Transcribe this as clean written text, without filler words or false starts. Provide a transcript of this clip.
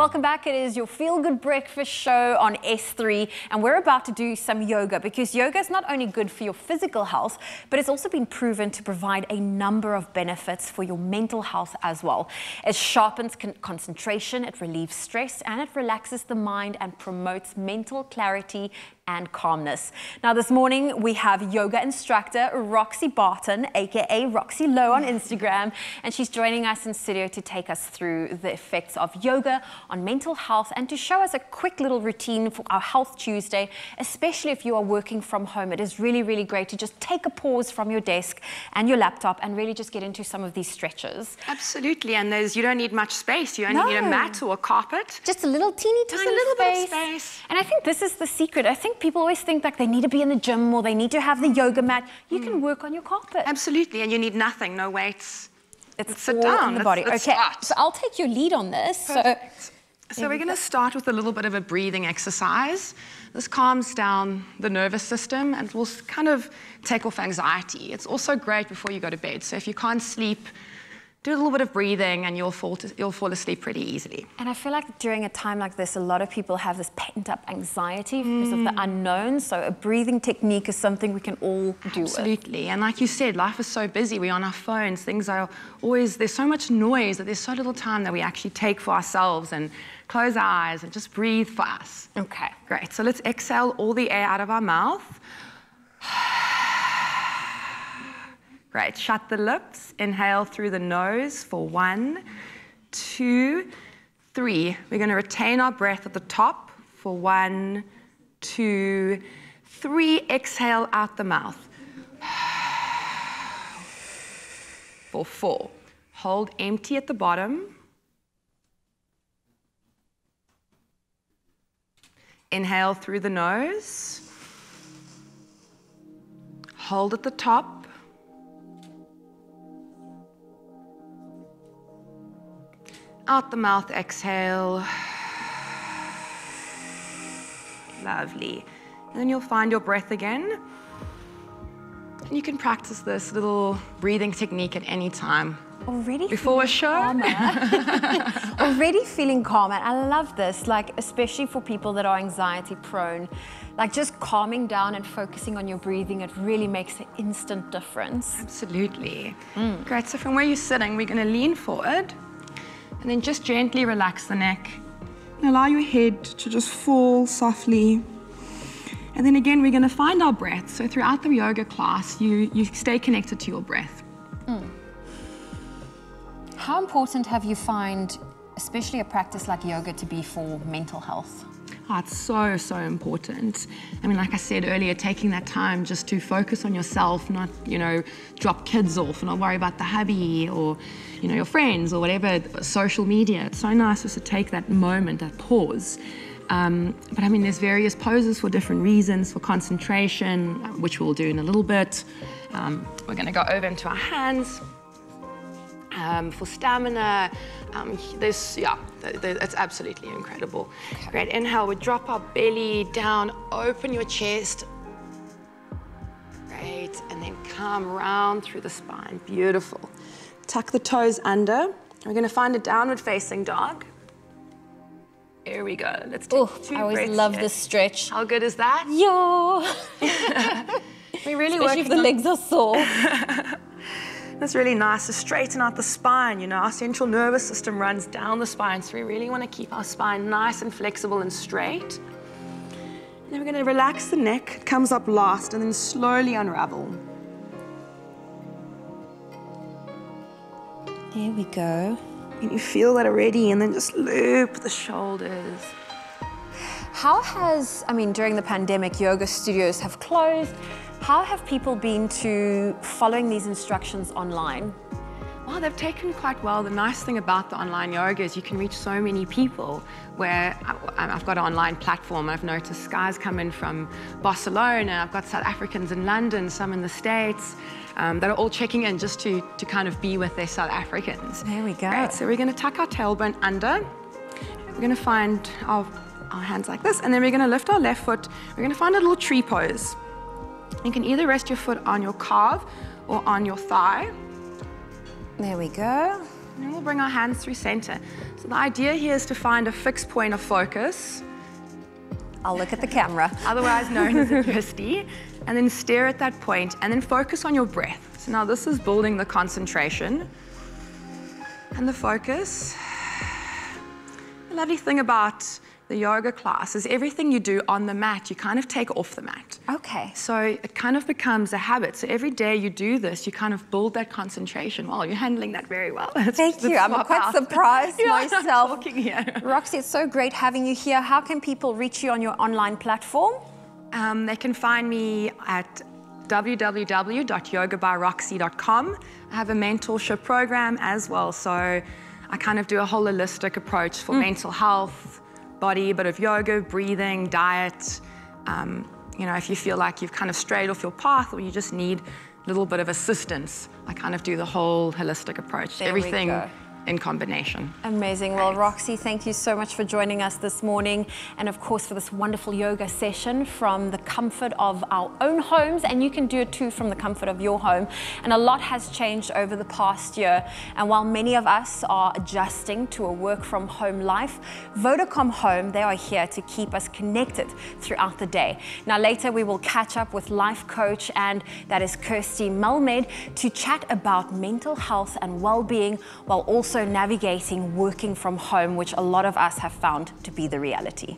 Welcome back. It is your Feel Good Breakfast show on S3, and we're about to do some yoga because yoga is not only good for your physical health, but it's also been proven to provide a number of benefits for your mental health as well. It sharpens concentration, it relieves stress, and it relaxes the mind and promotes mental clarity and calmness. Now this morning we have yoga instructor Roxy Barton, aka Roxy Low on Instagram, and she's joining us in studio to take us through the effects of yoga on mental health and to show us a quick little routine for our Health Tuesday, especially if you are working from home. It is really, really great to just take a pause from your desk and your laptop and really just get into some of these stretches. Absolutely, and you don't need much space. You only need a mat or a carpet. Just a little teeny tiny bit of space. And I think this is the secret. I think people always think like they need to be in the gym or they need to have the yoga mat. You can work on your carpet. Absolutely, and you need nothing, no weights. It's sit all down in the body. Let's okay, start. so I'll take your lead on this. So we're going to start with a little bit of a breathing exercise. This calms down the nervous system and will kind of take off anxiety. It's also great before you go to bed. So if you can't sleep, do a little bit of breathing and you'll fall asleep pretty easily. And I feel like during a time like this, a lot of people have this pent-up anxiety because of the unknown. So a breathing technique is something we can all do. Absolutely. And like you said, life is so busy. We're on our phones. Things are always, there's so much noise that there's so little time that we actually take for ourselves and close our eyes and just breathe for us. Okay. Great. So let's exhale all the air out of our mouth. Great. Shut the lips. Inhale through the nose for 1, 2, 3. We're going to retain our breath at the top for 1, 2, 3. Exhale out the mouth for 4. Hold empty at the bottom. Inhale through the nose. Hold at the top. Out the mouth, exhale. Lovely. And then you'll find your breath again. And you can practice this little breathing technique at any time. Already before a show. Already feeling calmer. I love this, like especially for people that are anxiety prone. Like just calming down and focusing on your breathing, it really makes an instant difference. Absolutely. Great. So from where you're sitting, we're going to lean forward. And then just gently relax the neck. And allow your head to just fall softly. And then again, we're going to find our breath. So throughout the yoga class, you stay connected to your breath. How important have you find, especially a practice like yoga, to be for mental health? Oh, it's so, so important. I mean, like I said earlier, taking that time just to focus on yourself, not, drop kids off, not worry about the hubby or, your friends or whatever, social media. It's so nice just to take that moment, that pause. But I mean, there's various poses for different reasons, for concentration, which we'll do in a little bit. We're going to go over into our hands. For stamina, it's absolutely incredible. Okay. Great, inhale, we drop our belly down, open your chest. Great, and then come round through the spine, beautiful. Tuck the toes under. We're gonna find a downward facing dog. Here we go, let's take 2 breaths. I always love this stretch. How good is that? Yeah. We really especially if the legs are sore. That's really nice to straighten out the spine. Our central nervous system runs down the spine, so we really want to keep our spine nice and flexible and straight. And then we're going to relax the neck. It comes up last, and then slowly unravel. There we go. And you feel that already, and then just loop the shoulders. How during the pandemic, yoga studios have closed. How have people been to following these instructions online? Well, they've taken quite well. The nice thing about the online yoga is you can reach so many people. Where I've got an online platform. I've noticed guys come in from Barcelona. I've got South Africans in London, some in the States, that are all checking in just to kind of be with their South Africans. There we go. Right, so we're going to tuck our tailbone under. We're going to find our hands like this, and then we're going to lift our left foot. We're going to find a little tree pose. You can either rest your foot on your calf or on your thigh. There we go. And then we'll bring our hands through center. So the idea here is to find a fixed point of focus. I'll look at the camera. Otherwise known as a drishti. And then stare at that point and then focus on your breath. So now this is building the concentration and the focus. The lovely thing about the yoga class is everything you do on the mat, you kind of take off the mat. Okay. So it kind of becomes a habit. So every day you do this, you kind of build that concentration. Well, you're handling that very well. Thank you. I'm quite surprised myself. Talking here. Roxy, it's so great having you here. How can people reach you on your online platform? They can find me at www.yogabyroxy.com. I have a mentorship program as well. So I kind of do a whole holistic approach for mental health, body, a bit of yoga, breathing, diet. You know, if you feel like you've kind of strayed off your path or you just need a little bit of assistance, I kind of do the whole holistic approach. There everything we go. in combination. Amazing. Well, Roxy, thank you so much for joining us this morning, and of course for this wonderful yoga session from the comfort of our own homes, and you can do it too from the comfort of your home. And a lot has changed over the past year, and while many of us are adjusting to a work from home life, Vodacom Home, they are here to keep us connected throughout the day. Now later we will catch up with life coach, and that is Kirsty Melmed, to chat about mental health and well-being, while also navigating working from home, which a lot of us have found to be the reality.